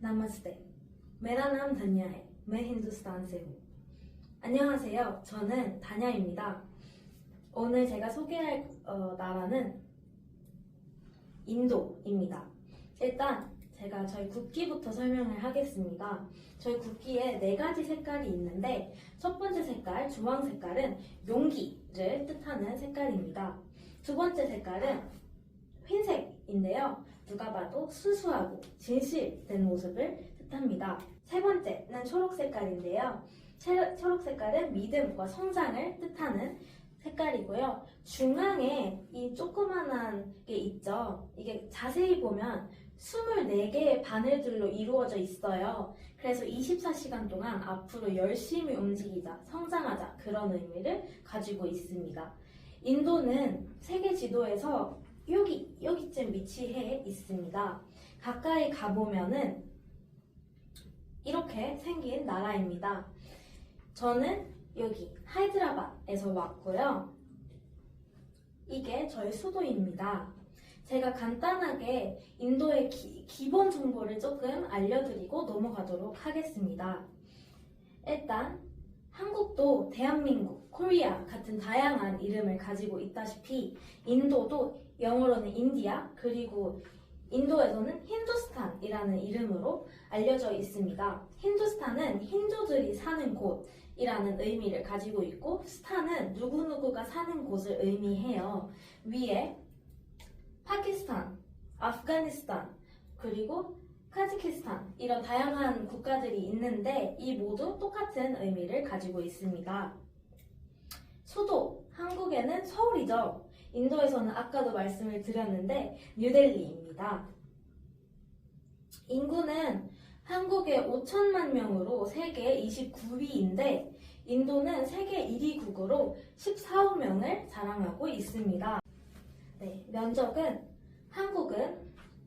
नमस्ते, मेरा नाम 다냐 है, मैं हिंदुस्तान से हूँ. 안녕하세요. 저는 다냐입니다. 오늘 제가 소개할 나라는 인도입니다. 일단 제가 저희 국기부터 설명을 하겠습니다. 저희 국기에 4가지 색깔이 있는데 첫 번째 색깔, 주황 색깔은 용기를 뜻하는 색깔입니다. 두 번째 색깔은 흰색인데요. 누가 봐도 순수하고 진실된 모습을 뜻합니다. 세 번째는 초록 색깔인데요. 초록 색깔은 믿음과 성장을 뜻하는 색깔이고요. 중앙에 이 조그만한 게 있죠. 이게 자세히 보면 24개의 바늘들로 이루어져 있어요. 그래서 24시간 동안 앞으로 열심히 움직이자, 성장하자 그런 의미를 가지고 있습니다. 인도는 세계 지도에서 여기쯤 위치해 있습니다. 가까이 가보면은 이렇게 생긴 나라입니다. 저는 여기 하이드라바드에서 왔고요. 이게 저희 수도입니다. 제가 간단하게 인도의 기본 정보를 조금 알려드리고 넘어가도록 하겠습니다. 일단 한국도 대한민국, 코리아 같은 다양한 이름을 가지고 있다시피 인도도 영어로는 인디아, 그리고 인도에서는 힌두스탄이라는 이름으로 알려져 있습니다. 힌두스탄은 힌두들이 사는 곳이라는 의미를 가지고 있고, 스탄은 누구누구가 사는 곳을 의미해요. 위에 파키스탄, 아프가니스탄, 그리고 카자흐스탄 이런 다양한 국가들이 있는데 이 모두 똑같은 의미를 가지고 있습니다. 수도, 한국에는 서울이죠. 인도에서는 아까도 말씀을 드렸는데 뉴델리입니다. 인구는 한국의 5천만 명으로 세계 29위인데 인도는 세계 1위 국으로 14억 명을 자랑하고 있습니다. 네, 면적은 한국은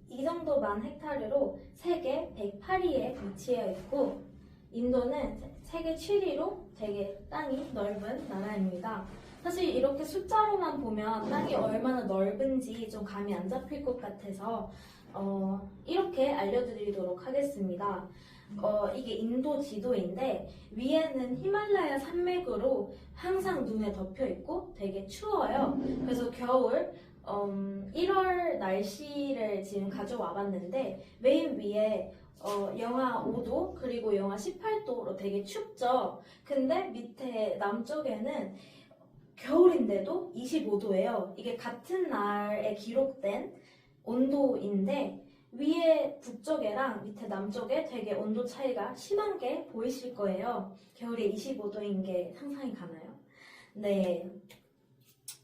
이 정도만 헥타르로 세계 108위에 위치해 있고 인도는 세계 7위로 되게 땅이 넓은 나라입니다. 사실 이렇게 숫자로만 보면 땅이 얼마나 넓은지 좀 감이 안 잡힐 것 같아서 이렇게 알려드리도록 하겠습니다. 이게 인도 지도인데 위에는 히말라야 산맥으로 항상 눈에 덮여 있고 되게 추워요. 그래서 겨울 1월 날씨를 지금 가져와 봤는데 맨 위에 영하 5도 그리고 영하 18도로 되게 춥죠. 근데 밑에 남쪽에는 겨울인데도 25도예요. 이게 같은 날에 기록된 온도인데 위에 북쪽에랑 밑에 남쪽에 되게 온도 차이가 심한 게 보이실 거예요. 겨울에 25도인 게 상상이 가나요? 네.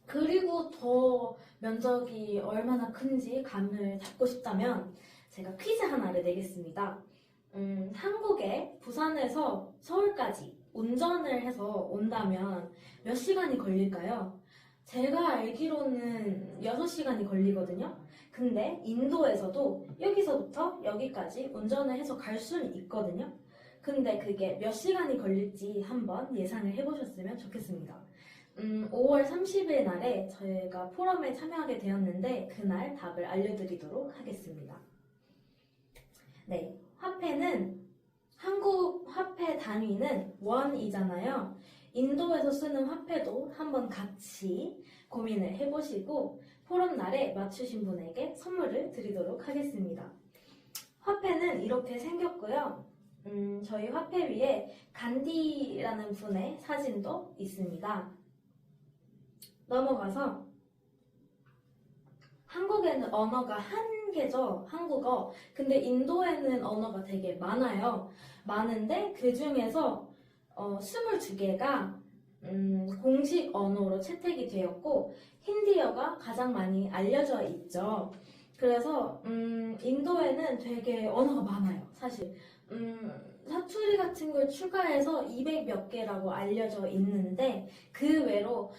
그리고 더 면적이 얼마나 큰지 감을 잡고 싶다면 제가 퀴즈 하나를 내겠습니다. 한국의 부산에서 서울까지 운전을 해서 온다면 몇 시간이 걸릴까요? 제가 알기로는 6시간이 걸리거든요. 근데 인도에서도 여기서부터 여기까지 운전을 해서 갈 수는 있거든요. 근데 그게 몇 시간이 걸릴지 한번 예상을 해보셨으면 좋겠습니다. 5월 30일 날에 저희가 포럼에 참여하게 되었는데 그날 답을 알려드리도록 하겠습니다. 네, 화폐는 한국 화폐 단위는 원이잖아요. 인도에서 쓰는 화폐도 한번 같이 고민을 해보시고 포럼 날에 맞추신 분에게 선물을 드리도록 하겠습니다. 화폐는 이렇게 생겼고요. 저희 화폐 위에 간디라는 분의 사진도 있습니다. 넘어가서 한국에는 언어가 한 개죠. 한국어. 근데 인도에는 언어가 되게 많아요. 많은데 그 중에서 22개가 공식 언어로 채택이 되었고 힌디어가 가장 많이 알려져 있죠. 그래서 인도에는 되게 언어가 많아요. 사실 사투리 같은 걸 추가해서 200 몇 개라고 알려져 있는데 그 외로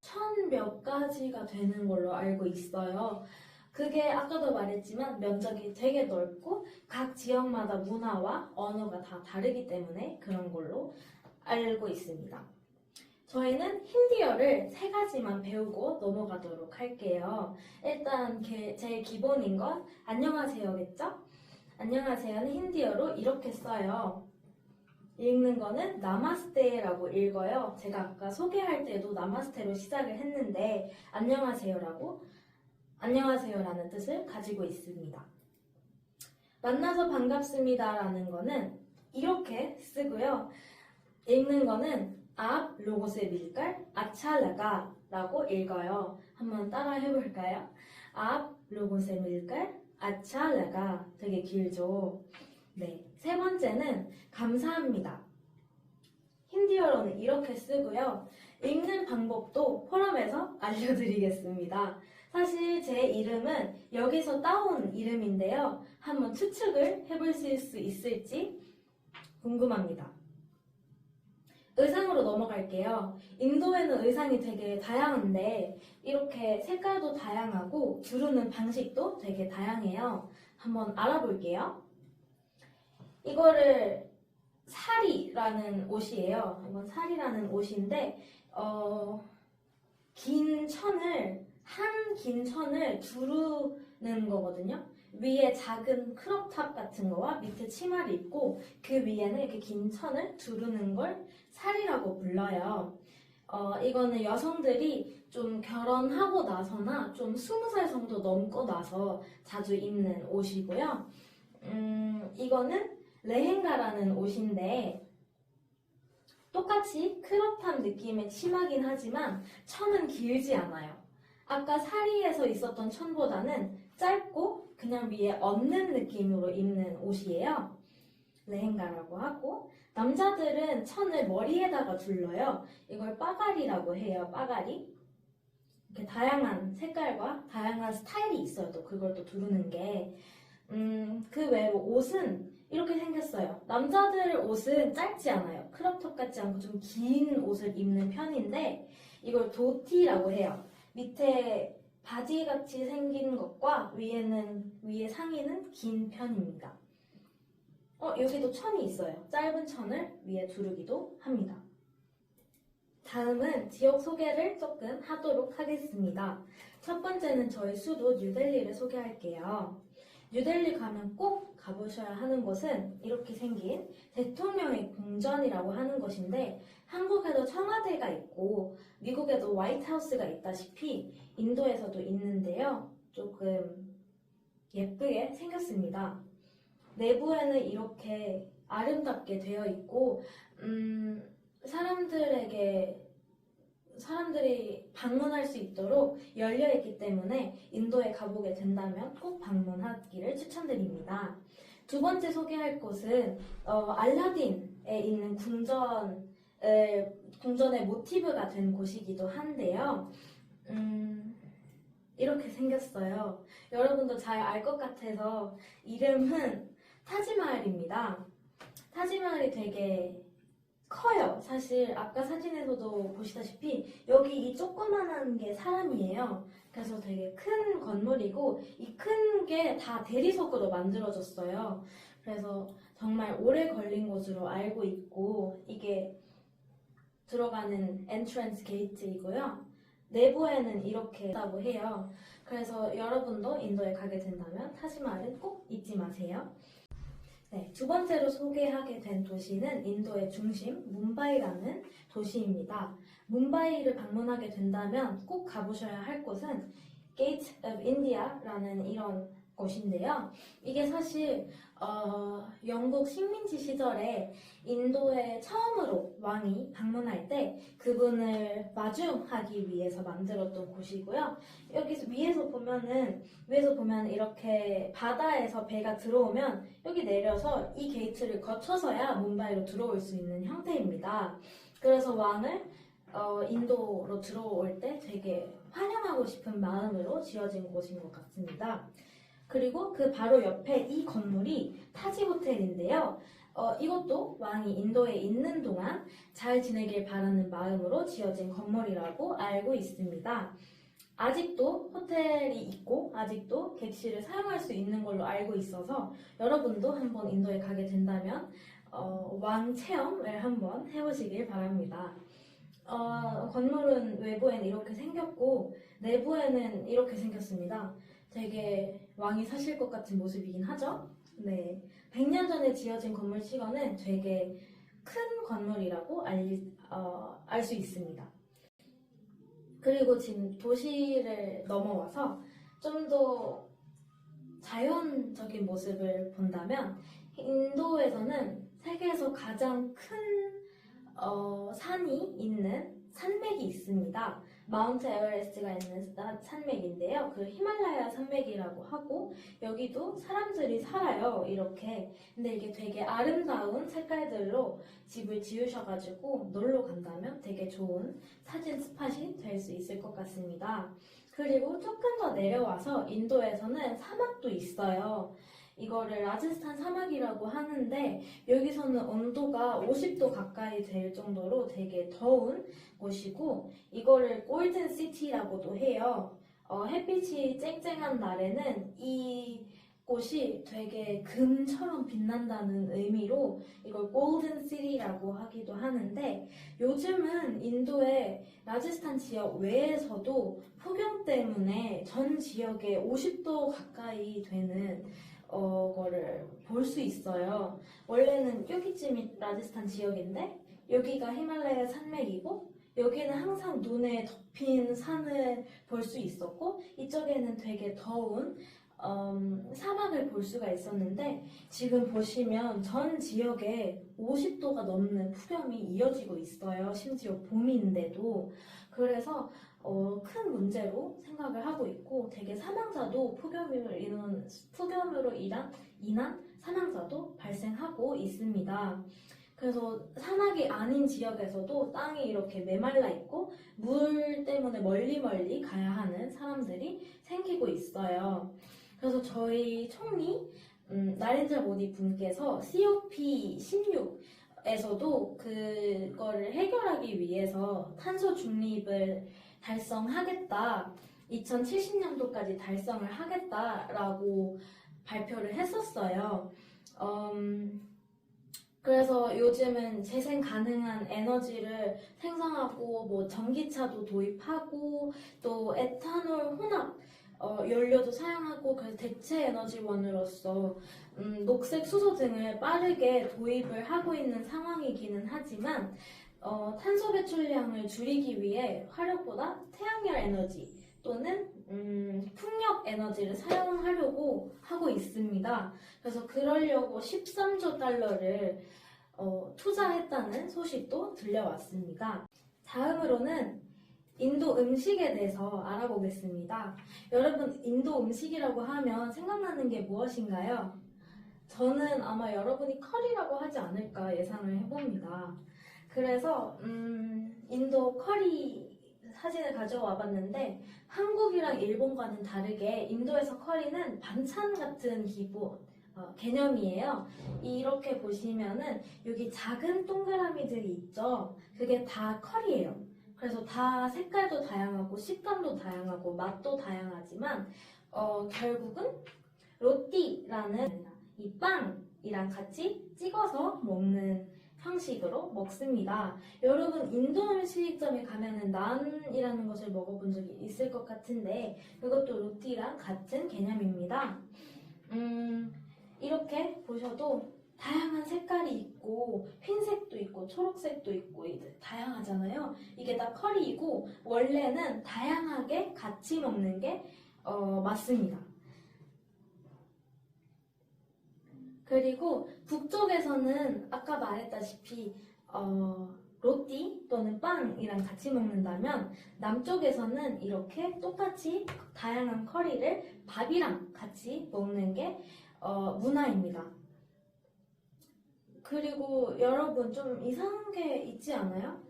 1000 몇 가지가 되는 걸로 알고 있어요. 그게 아까도 말했지만 면적이 되게 넓고 각 지역마다 문화와 언어가 다 다르기 때문에 그런 걸로 알고 있습니다. 저희는 힌디어를 3가지만 배우고 넘어가도록 할게요. 일단 제일 기본인 건 안녕하세요겠죠? 안녕하세요는 힌디어로 이렇게 써요. 읽는 거는 나마스테라고 읽어요. 제가 아까 소개할 때도 나마스테로 시작을 했는데 안녕하세요라는 뜻을 가지고 있습니다. 만나서 반갑습니다라는 거는 이렇게 쓰고요. 읽는 거는 आप लोगों से मिलकर अच्छा लगा 라고 읽어요. 한번 따라 해볼까요? आप लोगों से मिलकर अच्छा लगा. 되게 길죠? 네. 세 번째는 감사합니다. 힌디어로는 이렇게 쓰고요. 읽는 방법도 포럼에서 알려드리겠습니다. 사실 제 이름은 여기서 따온 이름인데요. 한번 추측을 해보실 수 있을지 궁금합니다. 의상으로 넘어갈게요. 인도에는 의상이 되게 다양한데 이렇게 색깔도 다양하고 두르는 방식도 되게 다양해요. 한번 알아볼게요. 이거를 사리라는 옷이에요. 이건 사리라는 옷인데 긴 천을 두르는 거거든요. 위에 작은 크롭탑 같은 거와 밑에 치마를 입고 그 위에는 이렇게 긴 천을 두르는 걸 사리라고 불러요. 이거는 여성들이 좀 결혼하고 나서나 좀 20살 정도 넘고 나서 자주 입는 옷이고요. 이거는 레헨가라는 옷인데 똑같이 크롭탑 느낌의 치마긴 하지만 천은 길지 않아요. 아까 사리에서 있었던 천보다는 짧고 그냥 위에 얹는 느낌으로 입는 옷이에요. 레헨가라고 하고 남자들은 천을 머리에다가 둘러요. 이걸 빠가리라고 해요. 빠가리. 이렇게 다양한 색깔과 다양한 스타일이 있어요. 또 그걸 또 두르는 게. 그 외로 옷은 이렇게 생겼어요. 남자들 옷은 짧지 않아요. 크롭톱 같지 않고 좀 긴 옷을 입는 편인데 이걸 도티라고 해요. 밑에 바지같이 생긴 것과 위에 상의는 긴 편입니다. 여기도 천이 있어요. 짧은 천을 위에 두르기도 합니다. 다음은 지역 소개를 조금 하도록 하겠습니다. 첫 번째는 저희 수도 뉴델리를 소개할게요. 뉴델리 가면 꼭 가보셔야 하는 곳은 이렇게 생긴 대통령의 궁전이라고 하는 것인데 한국에도 청와대가 있고 미국에도 화이트하우스가 있다시피 인도에서도 있는데요. 조금 예쁘게 생겼습니다. 내부에는 이렇게 아름답게 되어 있고 사람들이 방문할 수 있도록 열려 있기 때문에 인도에 가보게 된다면 꼭 방문하기를 추천드립니다. 두 번째 소개할 곳은 알라딘에 있는 궁전의 모티브가 된 곳이기도 한데요. 이렇게 생겼어요. 여러분도 잘 알 것 같아서 이름은 타지마할입니다. 타지마할이 되게 커요. 사실 아까 사진에서도 보시다시피 여기 이 조그만한 게 사람이에요. 그래서 되게 큰 건물이고 이 큰 게 다 대리석으로 만들어졌어요. 그래서 정말 오래 걸린 곳으로 알고 있고 이게 들어가는 엔트런스 게이트이고요. 내부에는 이렇게 있다고 해요. 그래서 여러분도 인도에 가게 된다면 타지마할은 꼭 잊지 마세요. 네, 두 번째로 소개하게 된 도시는 인도의 중심 뭄바이라는 도시입니다. 뭄바이를 방문하게 된다면 꼭 가보셔야 할 곳은 Gate of India라는 이런 곳인데요. 이게 사실 영국 식민지 시절에 인도에 처음으로 왕이 방문할 때 그분을 마주하기 위해서 만들었던 곳이고요. 여기서 위에서 보면 이렇게 바다에서 배가 들어오면 여기 내려서 이 게이트를 거쳐서야 뭄바이로 들어올 수 있는 형태입니다. 그래서 왕을 인도로 들어올 때 되게 환영하고 싶은 마음으로 지어진 곳인 것 같습니다. 그리고 그 바로 옆에 이 건물이 타지 호텔인데요. 이것도 왕이 인도에 있는 동안 잘 지내길 바라는 마음으로 지어진 건물이라고 알고 있습니다. 아직도 호텔이 있고 아직도 객실을 사용할 수 있는 걸로 알고 있어서 여러분도 한번 인도에 가게 된다면 왕 체험을 한번 해보시길 바랍니다. 건물은 외부에는 이렇게 생겼고 내부에는 이렇게 생겼습니다. 되게 왕이 사실 것 같은 모습이긴 하죠. 네, 100년 전에 지어진 건물치고는 되게 큰 건물이라고 알 수 있습니다. 그리고 지금 도시를 넘어와서 좀 더 자연적인 모습을 본다면 인도에서는 세계에서 가장 큰 산이 있는 산맥이 있습니다. 마운트 에버레스트가 있는 산맥인데요. 그 히말라야 산맥이라고 하고 여기도 사람들이 살아요. 이렇게. 근데 이게 되게 아름다운 색깔들로 집을 지으셔가지고 놀러 간다면 되게 좋은 사진 스팟이 될 수 있을 것 같습니다. 그리고 조금 더 내려와서 인도에서는 사막도 있어요. 이거를 라지스탄 사막이라고 하는데 여기서는 온도가 50도 가까이 될 정도로 되게 더운 곳이고 이거를 골든 시티라고도 해요. 햇빛이 쨍쨍한 날에는 이 곳이 되게 금처럼 빛난다는 의미로 이걸 골든 시티라고 하기도 하는데 요즘은 인도의 라지스탄 지역 외에서도 폭염 때문에 전 지역에 50도 가까이 되는 거를 볼 수 있어요. 원래는 여기쯤이 라지스탄 지역인데 여기가 히말라야 산맥이고 여기는 항상 눈에 덮인 산을 볼 수 있었고 이쪽에는 되게 더운 사막을 볼 수가 있었는데 지금 보시면 전 지역에 50도가 넘는 폭염이 이어지고 있어요. 심지어 봄인데도. 그래서 큰 문제로 생각을 하고 있고 되게 사망자도 폭염으로 인한 사망자도 발생하고 있습니다. 그래서 사막이 아닌 지역에서도 땅이 이렇게 메말라 있고 물 때문에 멀리 가야 하는 사람들이 생기고 있어요. 그래서 저희 총리 나렌드라 모디 분께서 COP16에서도 그거를 해결하기 위해서 탄소 중립을 달성하겠다, 2070년도까지 달성을 하겠다라고 발표를 했었어요. 그래서 요즘은 재생 가능한 에너지를 생성하고 뭐 전기차도 도입하고 또 에탄올 혼합 연료도 사용하고 그래서 대체 에너지원으로서 녹색 수소 등을 빠르게 도입을 하고 있는 상황이기는 하지만 탄소 배출량을 줄이기 위해 화력보다 태양열 에너지 또는 풍력 에너지를 사용하려고 하고 있습니다. 그래서 그러려고 13조 달러를 투자했다는 소식도 들려왔습니다. 다음으로는 인도 음식에 대해서 알아보겠습니다. 여러분, 인도 음식이라고 하면 생각나는 게 무엇인가요? 저는 아마 여러분이 커리라고 하지 않을까 예상을 해봅니다. 그래서 인도 커리 사진을 가져와 봤는데 한국이랑 일본과는 다르게 인도에서 커리는 반찬 같은 개념이에요. 이렇게 보시면은 여기 작은 동그라미들이 있죠. 그게 다 커리예요. 그래서 다 색깔도 다양하고 식감도 다양하고 맛도 다양하지만 결국은 로띠라는 이 빵이랑 같이 찍어서 먹는 형식으로 먹습니다. 여러분 인도 음식점에 가면은 난이라는 것을 먹어본 적이 있을 것 같은데 그것도 로띠랑 같은 개념입니다. 이렇게 보셔도 다양한 색깔이 있고 흰색도 있고 초록색도 있고 다양하잖아요. 이게 다 커리이고 원래는 다양하게 같이 먹는 게 맞습니다. 그리고 북쪽에서는 아까 말했다시피 로띠 또는 빵이랑 같이 먹는다면 남쪽에서는 이렇게 똑같이 다양한 커리를 밥이랑 같이 먹는 게 문화입니다. 그리고 여러분 좀 이상한 게 있지 않아요?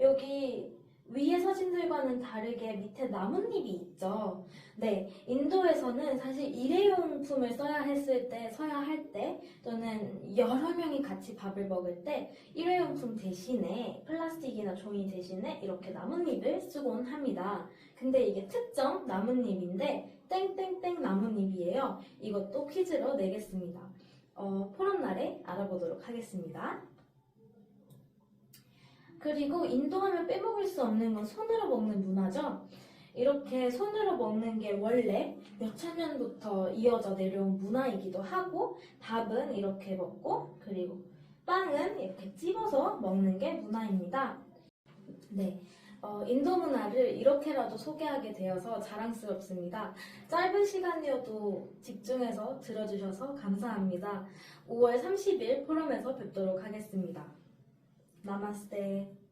여기 위의 사진들과는 다르게 밑에 나뭇잎이 있죠. 네, 인도에서는 사실 일회용품을 써야 할 때 또는 여러 명이 같이 밥을 먹을 때 일회용품 대신에 플라스틱이나 종이 대신에 이렇게 나뭇잎을 쓰곤 합니다. 근데 이게 특정 나뭇잎인데 땡땡땡 나뭇잎이에요. 이것도 퀴즈로 내겠습니다. 포럼날에 알아보도록 하겠습니다. 그리고 인도 하면 빼먹을 수 없는 건 손으로 먹는 문화죠. 이렇게 손으로 먹는 게 원래 몇천 년부터 이어져 내려온 문화이기도 하고, 밥은 이렇게 먹고, 그리고 빵은 이렇게 찝어서 먹는 게 문화입니다. 네. 인도 문화를 이렇게라도 소개하게 되어서 자랑스럽습니다. 짧은 시간이어도 집중해서 들어주셔서 감사합니다. 5월 30일 포럼에서 뵙도록 하겠습니다. 나마스테.